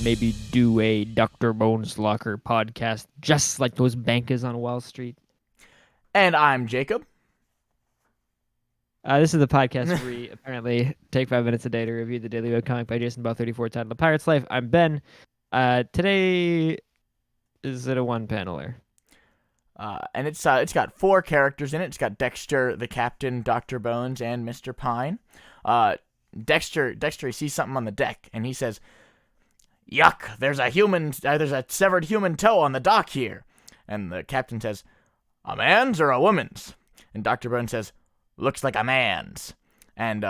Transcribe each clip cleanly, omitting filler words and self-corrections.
maybe do a Dr. Bones Locker podcast just like those bankers on Wall Street. And I'm Jacob. This is the podcast where we apparently take 5 minutes a day to review the Daily Webcomic by Jason Ball 34 titled The Pirate's Life. I'm Ben. Today is it a one-paneler? And it's got 4 characters in it. It's got Dexter, the Captain, Dr. Bones, and Mr. Pine. Dexter sees something on the deck, and he says, "Yuck! There's a severed human toe on the dock here." And the Captain says, "A man's or a woman's?" And Dr. Bones says, "Looks like a man's." And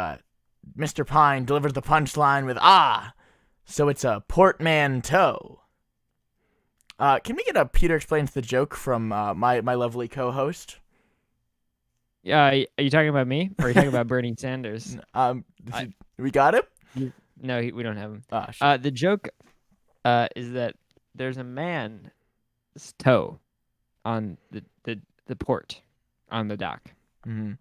Mr. Pine delivers the punchline with, "Ah, so it's a portmanteau." Can we get a Peter Explains the Joke from my lovely co-host? Yeah, are you talking about me, or are you talking about Bernie Sanders? We got him? No, we don't have him. Shit. The joke is that there's a man's toe on the port on the dock. Mm-hmm.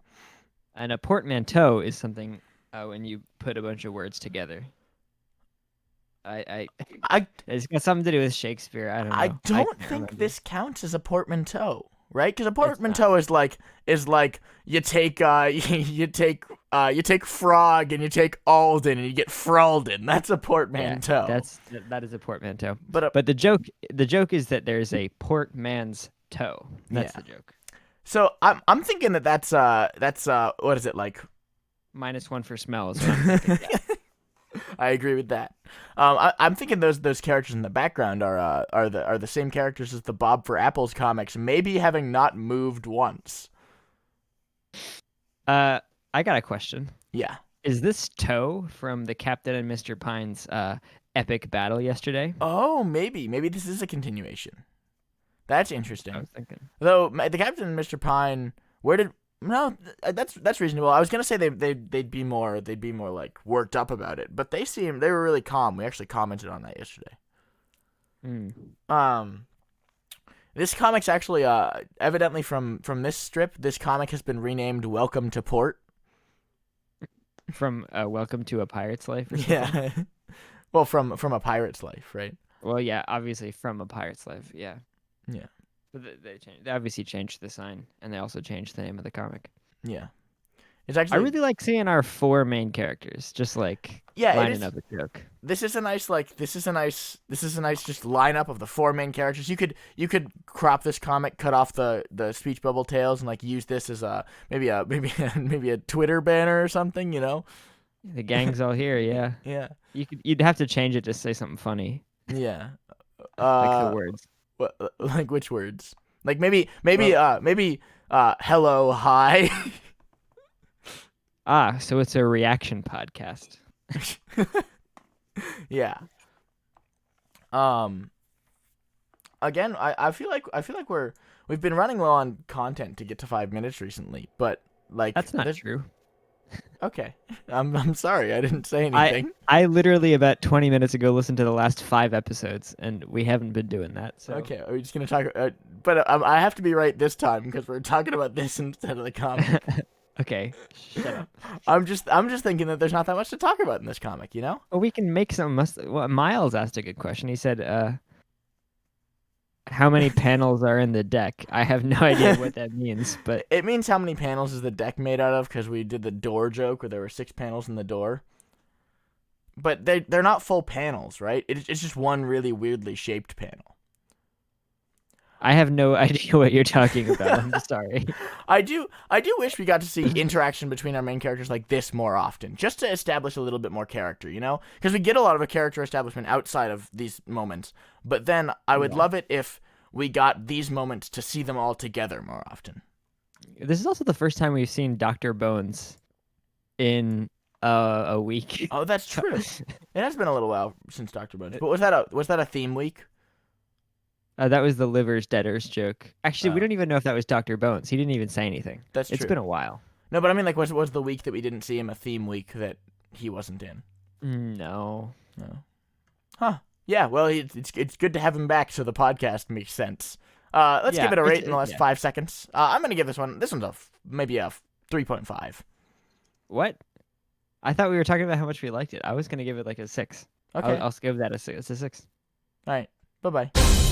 And a portmanteau is something when you put a bunch of words together. It's got something to do with Shakespeare. I don't know. I don't think this counts as a portmanteau, right? Because a portmanteau is like you take frog and you take Alden and you get Fralden. That's a portmanteau. Yeah, that is a portmanteau. But the joke is that there's a portman's toe. That's the joke. So I'm thinking that's what is it like? -1 for smell is what I'm thinking. Yeah. I agree with that. I'm thinking those characters in the background are the same characters as the Bob for Apples comics, maybe having not moved once. I got a question. Yeah. Is this toe from the Captain and Mr. Pine's epic battle yesterday? Oh, maybe this is a continuation. That's interesting. I was thinking. Though the Captain and Mr. Pine, that's reasonable. I was gonna say they'd be more like worked up about it, but they were really calm. We actually commented on that yesterday. This comic's actually evidently from this strip. This comic has been renamed "Welcome to Port." From Welcome to a Pirate's Life. Or something? Yeah. Well, from a pirate's life, right? Well, yeah, obviously from a pirate's life. Yeah. Yeah. But they obviously changed the sign, and they also changed the name of the comic. Yeah. It's actually. I really like seeing our 4 main characters just like lining up a joke. This is a nice just lineup of the 4 main characters. You could crop this comic, cut off the speech bubble tails, and like use this as maybe a Twitter banner or something. You know. The gang's all here. Yeah. Yeah. You'd have to change it to say something funny. Yeah. Like the words. What, like which words? Like maybe hello, hi. So it's a reaction podcast. Yeah. Again, I feel like we've been running low on content to get to 5 minutes recently, but like that's not true. Okay, I'm sorry, I didn't say anything. I literally about 20 minutes ago listened to the last 5 episodes, and we haven't been doing that. So okay, are we just gonna talk? But I have to be right this time because we're talking about this instead of the comic. Okay, shut up. I'm just thinking that there's not that much to talk about in this comic, you know? Well, we can make some. Well, Miles asked a good question. He said, "How many panels are in the deck?" I have no idea what that means, but it means how many panels is the deck made out of? Because we did the door joke where there were 6 panels in the door. But they're not full panels, right? It's just one really weirdly shaped panel. I have no idea what you're talking about. I'm sorry. I do wish we got to see interaction between our main characters like this more often, just to establish a little bit more character, you know? Because we get a lot of a character establishment outside of these moments, but then I would love it if we got these moments to see them all together more often. This is also the first time we've seen Dr. Bones in a week. Oh, that's true. It has been a little while since Dr. Bones. But was that a theme week? That was the Livers Debtors joke. Actually, we don't even know if that was Dr. Bones. He didn't even say anything. That's true. It's been a while. No, but I mean, like, was the week that we didn't see him a theme week that he wasn't in? No. Huh. Yeah, well, it's good to have him back so the podcast makes sense. Let's give it a rate in the last 5 seconds. I'm going to give this one's maybe a 3.5. What? I thought we were talking about how much we liked it. I was going to give it like a 6. Okay. I'll give that a 6. All right. Bye bye.